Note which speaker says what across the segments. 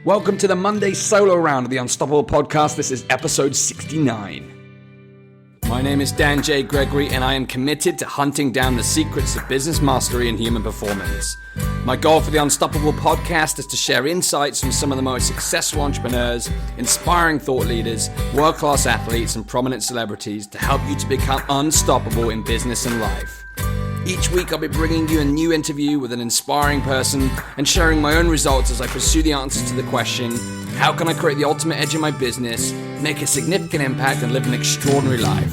Speaker 1: Welcome to the Monday solo round of the Unstoppable podcast. This is episode 69. My name is Astin-Gregory, and I am committed to hunting down the secrets of business mastery and human performance. My goal for the Unstoppable podcast is to share insights from some of the most successful entrepreneurs, inspiring thought leaders, world-class athletes, and prominent celebrities to help you to become unstoppable in business and life. Each week I'll be bringing you a new interview with an inspiring person and sharing my own results as I pursue the answers to the question, how can I create the ultimate edge in my business, make a significant impact, and live an extraordinary life?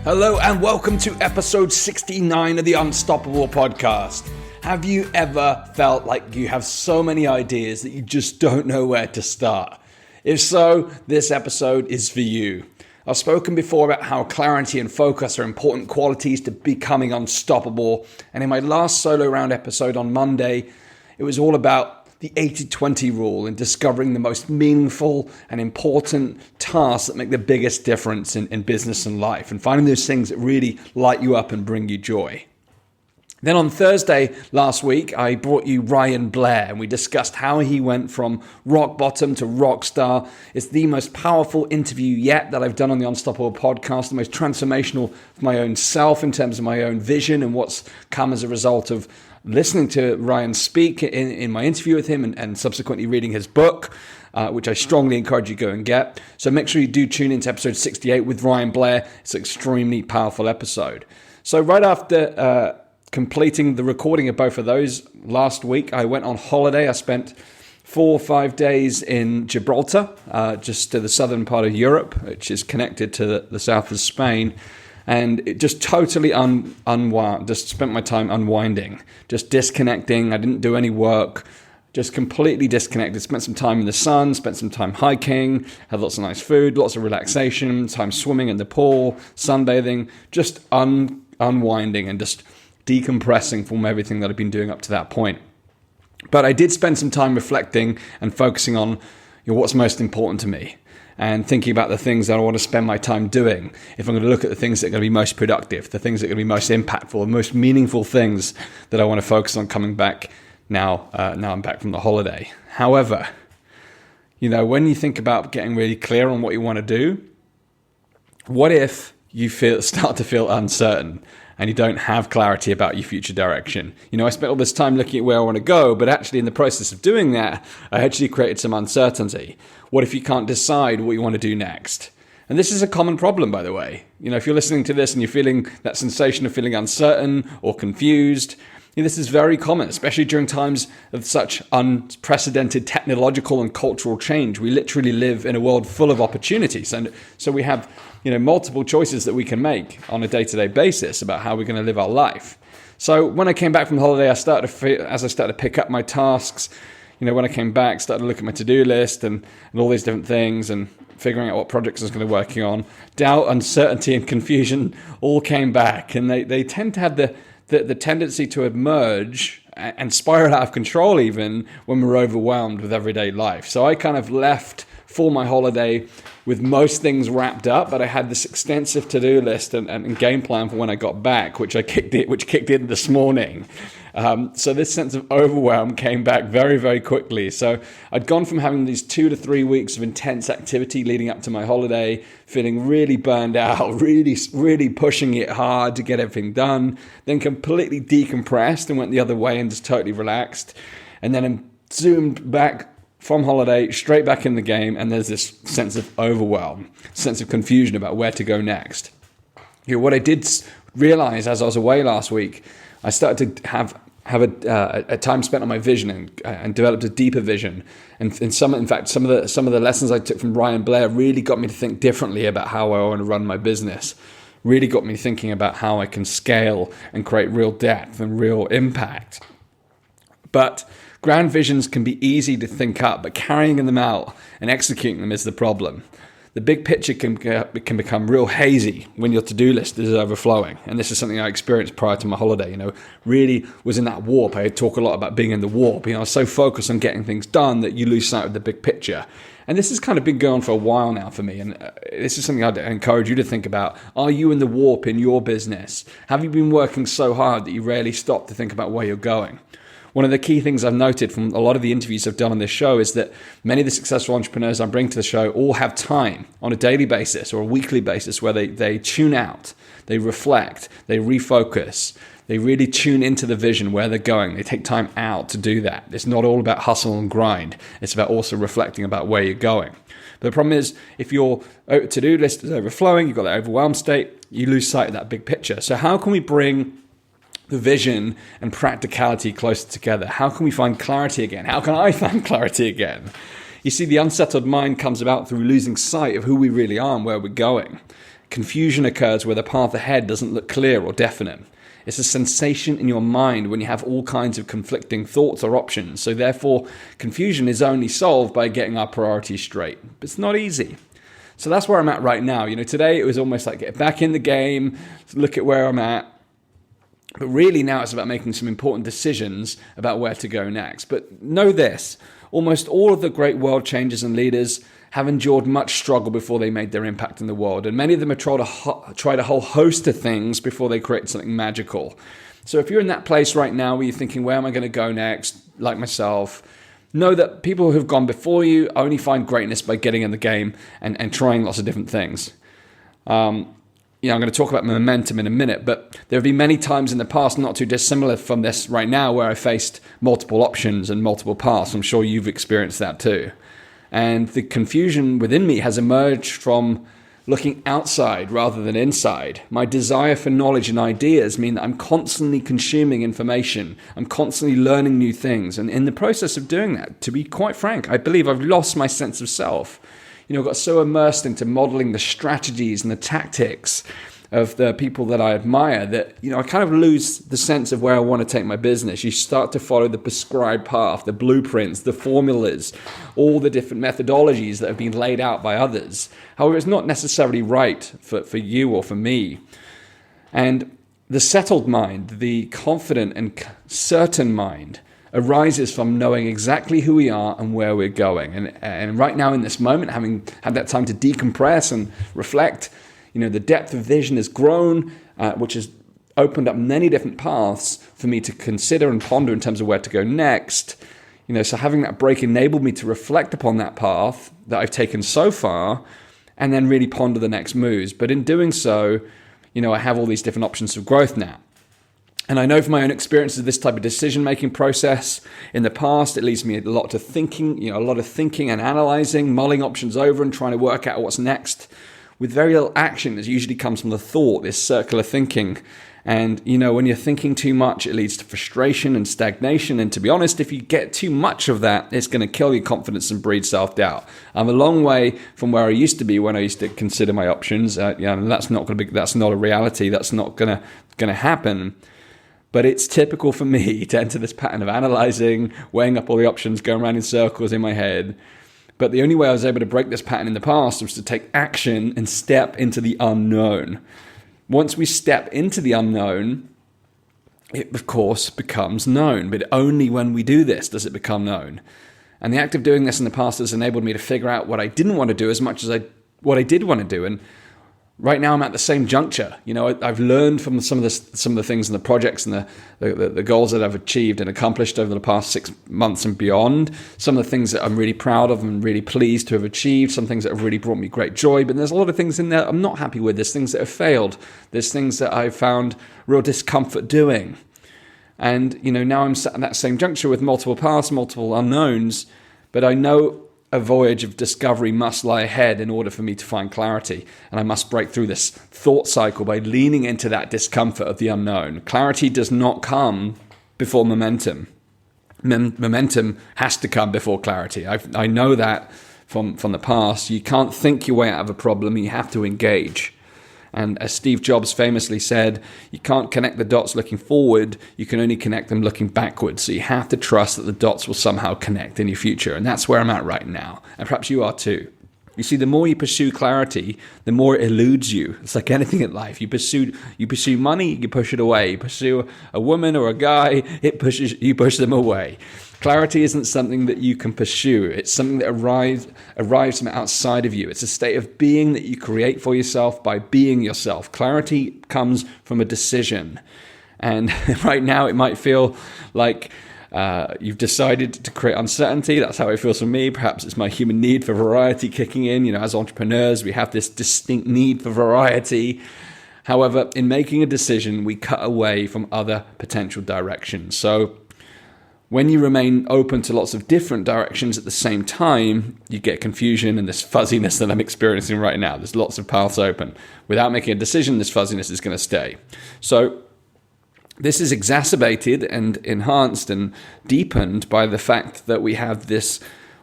Speaker 1: Hello and welcome to episode 69 of the Unstoppable podcast. Have you ever felt like you have so many ideas that you just don't know where to start? If so, this episode is for you. I've spoken before about how clarity and focus are important qualities to becoming unstoppable. And in my last solo round episode on Monday, it was all about the 80-20 rule and discovering the most meaningful and important tasks that make the biggest difference in business and life, and finding those things that really light you up and bring you joy. Then on Thursday last week, I brought you Ryan Blair, and we discussed how he went from rock bottom to rock star. It's the most powerful interview yet that I've done on the Unstoppable podcast, the most transformational for my own self in terms of my own vision and what's come as a result of listening to Ryan speak in my interview with him and subsequently reading his book, which I strongly encourage you to go and get. So make sure you do tune into episode 68 with Ryan Blair. It's an extremely powerful episode. So right after completing the recording of both of those last week, I went on holiday. I spent 4 or 5 days in Gibraltar, just to the southern part of Europe, which is connected to the south of Spain. And it just totally unwound, just spent my time unwinding, just disconnecting. I didn't do any work, just completely disconnected. Spent some time in the sun, spent some time hiking, had lots of nice food, lots of relaxation, time swimming in the pool, sunbathing, just unwinding and just decompressing from everything that I've been doing up to that point. But I did spend some time reflecting and focusing on what's most important to me and thinking about the things that I want to spend my time doing. If I'm going to look at the things that are going to be most productive, the things that are going to be most impactful, the most meaningful things that I want to focus on coming back now I'm back from the holiday. However, when you think about getting really clear on what you want to do, what if you start to feel uncertain and you don't have clarity about your future direction? I spent all this time looking at where I want to go, but actually in the process of doing that, I actually created some uncertainty. What if you can't decide what you want to do next? And this is a common problem, by the way. If you're listening to this and you're feeling that sensation of feeling uncertain or confused, this is very common, especially during times of such unprecedented technological and cultural change. We literally live in a world full of opportunities. And so we have multiple choices that we can make on a day-to-day basis about how we're going to live our life. So when I came back from holiday, as I started to pick up my tasks, when I came back, started to look at my to-do list and all these different things and figuring out what projects I was going to be working on, doubt, uncertainty, and confusion all came back. And they tend to have the tendency to emerge and spiral out of control even when we're overwhelmed with everyday life. So I kind of left for my holiday with most things wrapped up, but I had this extensive to-do list and game plan for when I got back, which kicked in this morning. So this sense of overwhelm came back very, very quickly. So I'd gone from having these 2 to 3 weeks of intense activity leading up to my holiday, feeling really burned out, really, really pushing it hard to get everything done, then completely decompressed and went the other way and just totally relaxed. And then I'm zoomed back from holiday, straight back in the game, and there's this sense of overwhelm, sense of confusion about where to go next. What I did realize as I was away last week, I started to have a time spent on my vision and developed a deeper vision. And some of the lessons I took from Ryan Blair really got me to think differently about how I want to run my business. Really got me thinking about how I can scale and create real depth and real impact. But grand visions can be easy to think up, but carrying them out and executing them is the problem. The big picture can become real hazy when your to-do list is overflowing. And this is something I experienced prior to my holiday, really was in that warp. I talk a lot about being in the warp. I was so focused on getting things done that you lose sight of the big picture. And this has kind of been going for a while now for me. And this is something I'd encourage you to think about. Are you in the warp in your business? Have you been working so hard that you rarely stop to think about where you're going? One of the key things I've noted from a lot of the interviews I've done on this show is that many of the successful entrepreneurs I bring to the show all have time on a daily basis or a weekly basis where they tune out, they reflect, they refocus, they really tune into the vision, where they're going. They take time out to do that. It's not all about hustle and grind. It's about also reflecting about where you're going. But the problem is, if your to-do list is overflowing, you've got that overwhelmed state, you lose sight of that big picture. So how can we bring the vision and practicality closer together? How can we find clarity again? How can I find clarity again? You see, the unsettled mind comes about through losing sight of who we really are and where we're going. Confusion occurs where the path ahead doesn't look clear or definite. It's a sensation in your mind when you have all kinds of conflicting thoughts or options. So therefore, confusion is only solved by getting our priorities straight. But it's not easy. So that's where I'm at right now. Today it was almost like get back in the game, look at where I'm at. But really now it's about making some important decisions about where to go next. But know this, almost all of the great world changers and leaders have endured much struggle before they made their impact in the world. And many of them have tried a whole host of things before they create something magical. So if you're in that place right now where you're thinking, where am I going to go next, like myself, know that people who have gone before you only find greatness by getting in the game and trying lots of different things. I'm going to talk about momentum in a minute, but there have been many times in the past, not too dissimilar from this right now, where I faced multiple options and multiple paths. I'm sure you've experienced that too. And the confusion within me has emerged from looking outside rather than inside. My desire for knowledge and ideas mean that I'm constantly consuming information. I'm constantly learning new things. And in the process of doing that, to be quite frank, I believe I've lost my sense of self. I got so immersed into modeling the strategies and the tactics of the people that I admire that, I kind of lose the sense of where I want to take my business. You start to follow the prescribed path, the blueprints, the formulas, all the different methodologies that have been laid out by others. However, it's not necessarily right for you or for me. And the settled mind, the confident and certain mind, arises from knowing exactly who we are and where we're going. And right now in this moment, having had that time to decompress and reflect, the depth of vision has grown, which has opened up many different paths for me to consider and ponder in terms of where to go next. So having that break enabled me to reflect upon that path that I've taken so far and then really ponder the next moves. But in doing so, I have all these different options of growth now. And I know from my own experience of this type of decision-making process in the past, it leads me a lot to thinking, a lot of thinking and analyzing, mulling options over and trying to work out what's next with very little action. It usually comes from the thought, this circular thinking. And, when you're thinking too much, it leads to frustration and stagnation. And to be honest, if you get too much of that, it's going to kill your confidence and breed self-doubt. I'm a long way from where I used to be when I used to consider my options. And that's not a reality. That's not going to happen. But it's typical for me to enter this pattern of analyzing, weighing up all the options, going around in circles in my head. But the only way I was able to break this pattern in the past was to take action and step into the unknown. Once we step into the unknown, it of course becomes known. But only when we do this does it become known. And the act of doing this in the past has enabled me to figure out what I didn't want to do as much as what I did want to do. And right now I'm at the same juncture. I've learned from some of the things and the projects and the goals that I've achieved and accomplished over the past 6 months and beyond. Some of the things that I'm really proud of and really pleased to have achieved. Some things that have really brought me great joy. But there's a lot of things in there I'm not happy with. There's things that have failed. There's things that I've found real discomfort doing. And, now I'm sat at that same juncture with multiple paths, multiple unknowns. But I know a voyage of discovery must lie ahead in order for me to find clarity. And I must break through this thought cycle by leaning into that discomfort of the unknown. Clarity does not come before momentum. Momentum has to come before clarity. I know that from the past. You can't think your way out of a problem. You have to engage. And as Steve Jobs famously said, you can't connect the dots looking forward, you can only connect them looking backwards. So you have to trust that the dots will somehow connect in your future. And that's where I'm at right now. And perhaps you are too. You see, the more you pursue clarity, the more it eludes you. It's like anything in life. You pursue money, you push it away. You pursue a woman or a guy, you push them away. Clarity isn't something that you can pursue. It's something that arrives from outside of you. It's a state of being that you create for yourself by being yourself. Clarity comes from a decision. And right now it might feel like you've decided to create uncertainty. That's how it feels for me. Perhaps it's my human need for variety kicking in. As entrepreneurs, we have this distinct need for variety. However, in making a decision, we cut away from other potential directions. So when you remain open to lots of different directions at the same time, you get confusion and this fuzziness that I'm experiencing right now. There's lots of paths open. Without making a decision, this fuzziness is going to stay. So this is exacerbated and enhanced and deepened by the fact that we have this,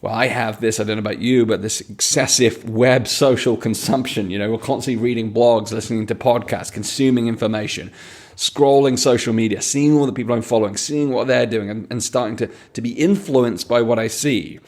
Speaker 1: I have this, I don't know about you, but this excessive web social consumption. We're constantly reading blogs, listening to podcasts, consuming information, scrolling social media, seeing all the people I'm following, seeing what they're doing, and starting to be influenced by what I see.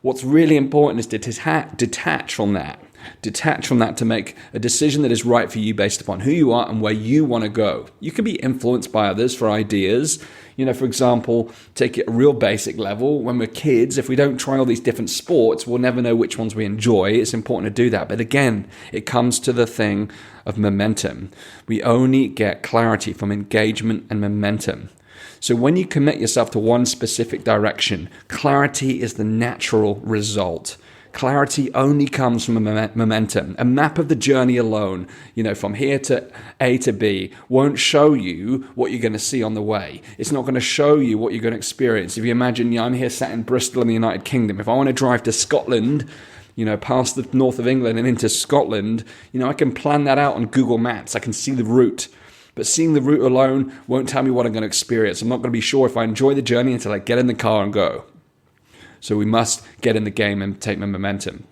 Speaker 1: What's really important is to detach from that. Detach from that to make a decision that is right for you based upon who you are and where you want to go. You can be influenced by others for ideas. For example, take it a real basic level. When we're kids, if we don't try all these different sports, we'll never know which ones we enjoy. It's important to do that. But again, it comes to the thing of momentum. We only get clarity from engagement and momentum. So when you commit yourself to one specific direction, clarity is the natural result. Clarity only comes from a momentum. A map of the journey alone, from here to A to B, won't show you what you're going to see on the way. It's not going to show you what you're going to experience. If you imagine, I'm here sat in Bristol in the United Kingdom. If I want to drive to Scotland, past the north of England and into Scotland, I can plan that out on Google Maps. I can see the route. But seeing the route alone won't tell me what I'm going to experience. I'm not going to be sure if I enjoy the journey until I get in the car and go. So we must get in the game and take the momentum.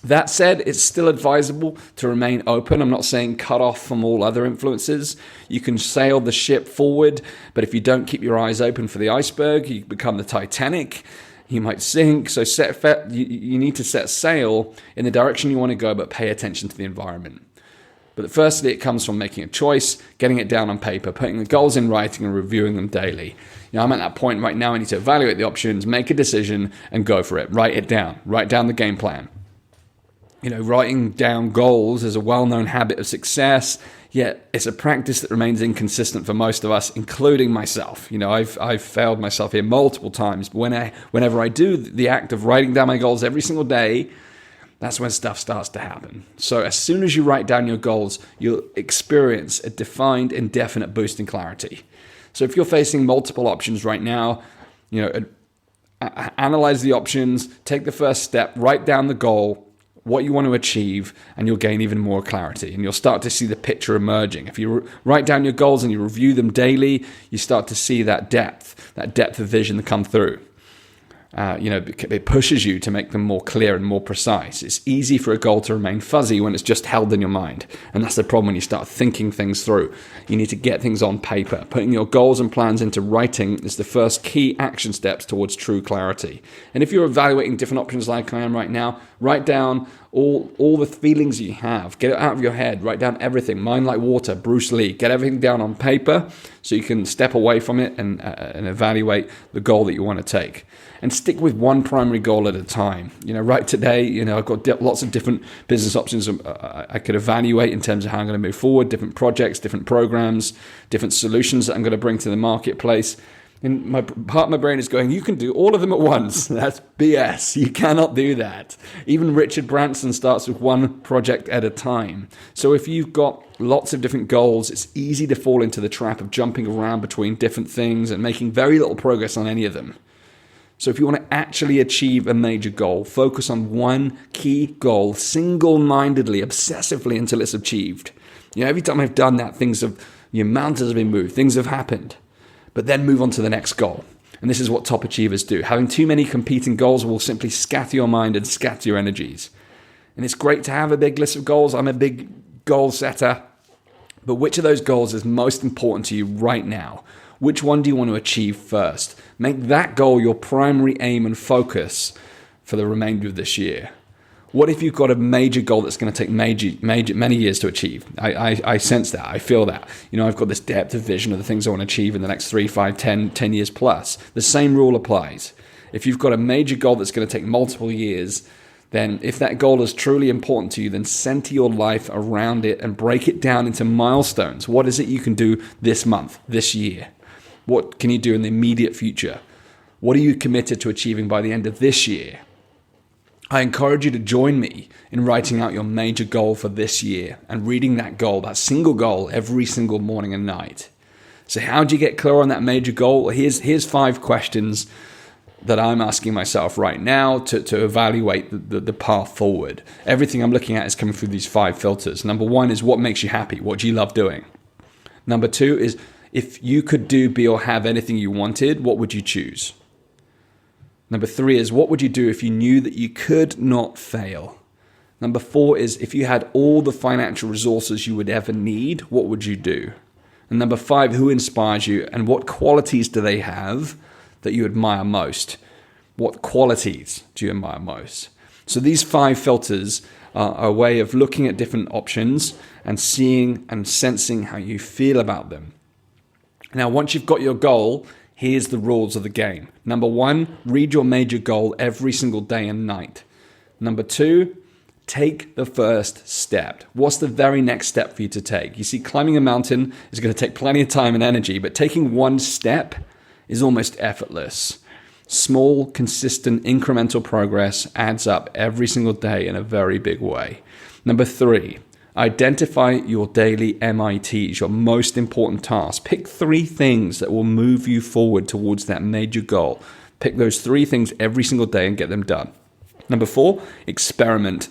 Speaker 1: That said, it's still advisable to remain open. I'm not saying cut off from all other influences. You can sail the ship forward, but if you don't keep your eyes open for the iceberg, you become the Titanic. You might sink. So you need to set sail in the direction you want to go, but pay attention to the environment. But firstly, it comes from making a choice, getting it down on paper, putting the goals in writing and reviewing them daily. I'm at that point right now. I need to evaluate the options, make a decision, and go for it. Write it down. Write down the game plan. Writing down goals is a well-known habit of success, yet it's a practice that remains inconsistent for most of us, including myself. I've failed myself here multiple times. But whenever I do the act of writing down my goals every single day, that's when stuff starts to happen. So as soon as you write down your goals, you'll experience a defined, indefinite boost in clarity. So if you're facing multiple options right now, analyze the options, take the first step, write down the goal, what you want to achieve, and you'll gain even more clarity. And you'll start to see the picture emerging. If you write down your goals and you review them daily, you start to see that depth of vision that come through. It pushes you to make them more clear and more precise. It's easy for a goal to remain fuzzy when it's just held in your mind. And that's the problem when you start thinking things through. You need to get things on paper. Putting your goals and plans into writing is the first key action steps towards true clarity. And if you're evaluating different options like I am right now, write down all the feelings you have. Get it out of your head. Write down everything. Mind like water, Bruce Lee. Get everything down on paper so you can step away from it and evaluate the goal that you want to take. And stick with one primary goal at a time. Right today, I've got lots of different business options I could evaluate in terms of how I'm going to move forward, different projects, different programs, different solutions that I'm going to bring to the marketplace. And part of my brain is going, you can do all of them at once. That's BS. You cannot do that. Even Richard Branson starts with one project at a time. So if you've got lots of different goals, it's easy to fall into the trap of jumping around between different things and making very little progress on any of them. So if you want to actually achieve a major goal, focus on one key goal single-mindedly, obsessively until it's achieved. Every time I've done that, mountains have been moved, things have happened. But then move on to the next goal. And this is what top achievers do. Having too many competing goals will simply scatter your mind and scatter your energies. And it's great to have a big list of goals. I'm a big goal setter. But which of those goals is most important to you right now? Which one do you want to achieve first? Make that goal your primary aim and focus for the remainder of this year. What if you've got a major goal that's going to take many years to achieve? I sense that. I feel that. I've got this depth of vision of the things I want to achieve in the next 3, 5, 10 years plus. The same rule applies. If you've got a major goal that's going to take multiple years, then if that goal is truly important to you, then center your life around it and break it down into milestones. What is it you can do this month, this year? What can you do in the immediate future? What are you committed to achieving by the end of this year? I encourage you to join me in writing out your major goal for this year and reading that goal, that single goal, every single morning and night. So how do you get clear on that major goal? Here's 5 questions that I'm asking myself right now to evaluate the path forward. Everything I'm looking at is coming through these 5 filters. Number 1 is what makes you happy? What do you love doing? Number 2 is if you could do, be, or have anything you wanted, what would you choose? Number 3 is what would you do if you knew that you could not fail? Number 4 is if you had all the financial resources you would ever need, what would you do? And number 5, who inspires you and what qualities do they have that you admire most? What qualities do you admire most? So these 5 filters are a way of looking at different options and seeing and sensing how you feel about them. Now, once you've got your goal, here's the rules of the game. Number 1, read your major goal every single day and night. Number 2, take the first step. What's the very next step for you to take? You see, climbing a mountain is going to take plenty of time and energy, but taking one step is almost effortless. Small, consistent, incremental progress adds up every single day in a very big way. Number 3, identify your daily MITs, your most important tasks. Pick 3 things that will move you forward towards that major goal. Pick those 3 things every single day and get them done. Number 4, experiment.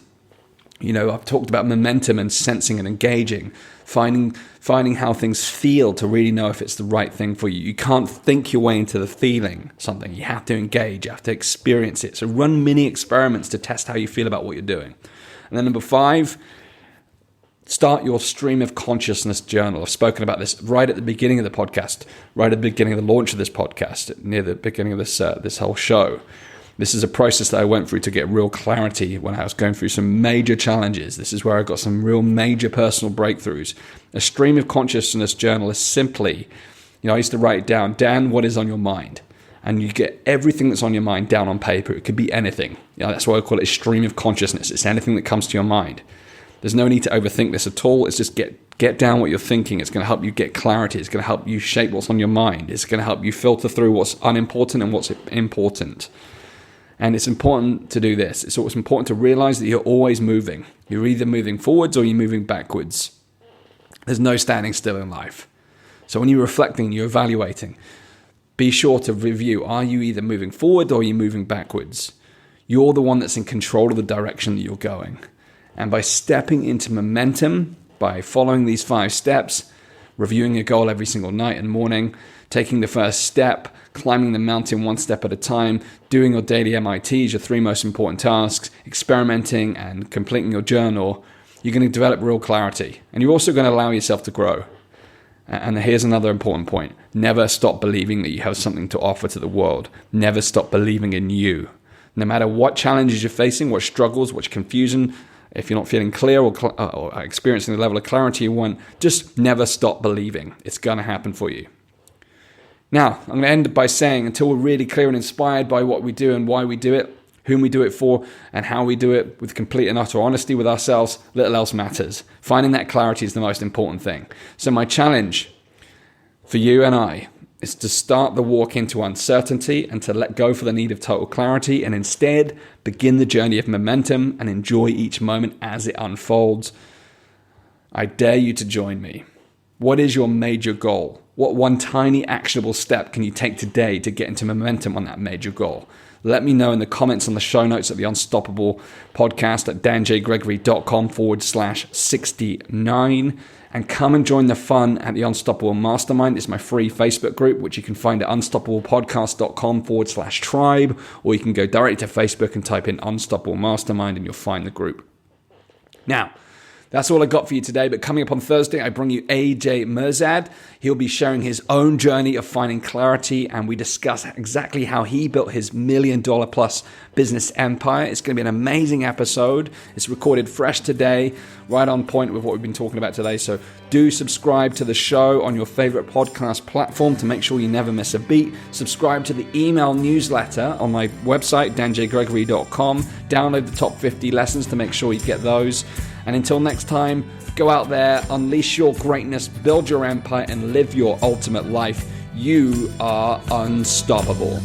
Speaker 1: I've talked about momentum and sensing and engaging, finding how things feel to really know if it's the right thing for you. You can't think your way into the feeling something. You have to engage, you have to experience it. So run mini experiments to test how you feel about what you're doing. And then number 5, start your stream of consciousness journal. I've spoken about this right at the beginning of the podcast, right at the beginning of the launch of this podcast, near the beginning of this whole show. This is a process that I went through to get real clarity when I was going through some major challenges. This is where I got some real major personal breakthroughs. A stream of consciousness journal is simply, I used to write down, Dan, what is on your mind? And you get everything that's on your mind down on paper. It could be anything. That's why I call it a stream of consciousness. It's anything that comes to your mind. There's no need to overthink this at all. It's just get down what you're thinking. It's going to help you get clarity. It's going to help you shape what's on your mind. It's going to help you filter through what's unimportant and what's important. And it's important to do this. It's always important to realize that you're always moving. You're either moving forwards or you're moving backwards. There's no standing still in life. So when you're reflecting, you're evaluating, be sure to review. Are you either moving forward or are you moving backwards? You're the one that's in control of the direction that you're going. And by stepping into momentum, by following these 5 steps, reviewing your goal every single night and morning, taking the first step, climbing the mountain one step at a time, doing your daily MITs, your 3 most important tasks, experimenting and completing your journal, you're going to develop real clarity. And you're also going to allow yourself to grow. And here's another important point. Never stop believing that you have something to offer to the world. Never stop believing in you. No matter what challenges you're facing, what struggles, what confusion, if you're not feeling clear or experiencing the level of clarity you want, just never stop believing. It's going to happen for you. Now, I'm going to end by saying, until we're really clear and inspired by what we do and why we do it, whom we do it for, and how we do it with complete and utter honesty with ourselves, little else matters. Finding that clarity is the most important thing. So my challenge for you and I is to start the walk into uncertainty and to let go for the need of total clarity and instead begin the journey of momentum and enjoy each moment as it unfolds. I dare you to join me. What is your major goal? What one tiny actionable step can you take today to get into momentum on that major goal? Let me know in the comments on the show notes at the Unstoppable podcast at danjgregory.com/69. And come and join the fun at the Unstoppable Mastermind. It's my free Facebook group, which you can find at unstoppablepodcast.com/tribe, or you can go directly to Facebook and type in Unstoppable Mastermind and you'll find the group. Now, That's all I got for you today, but coming up on Thursday, I bring you AJ Mirzad. He'll be sharing his own journey of finding clarity, and we discuss exactly how he built his $1 million plus business empire. It's going to be an amazing episode. It's recorded fresh today, right on point with what we've been talking about today. So do subscribe to the show on your favorite podcast platform to make sure you never miss a beat. Subscribe to the email newsletter on my website, danjgregory.com. Download the top 50 lessons to make sure you get those. And until next time, go out there, unleash your greatness, build your empire, and live your ultimate life. You are unstoppable.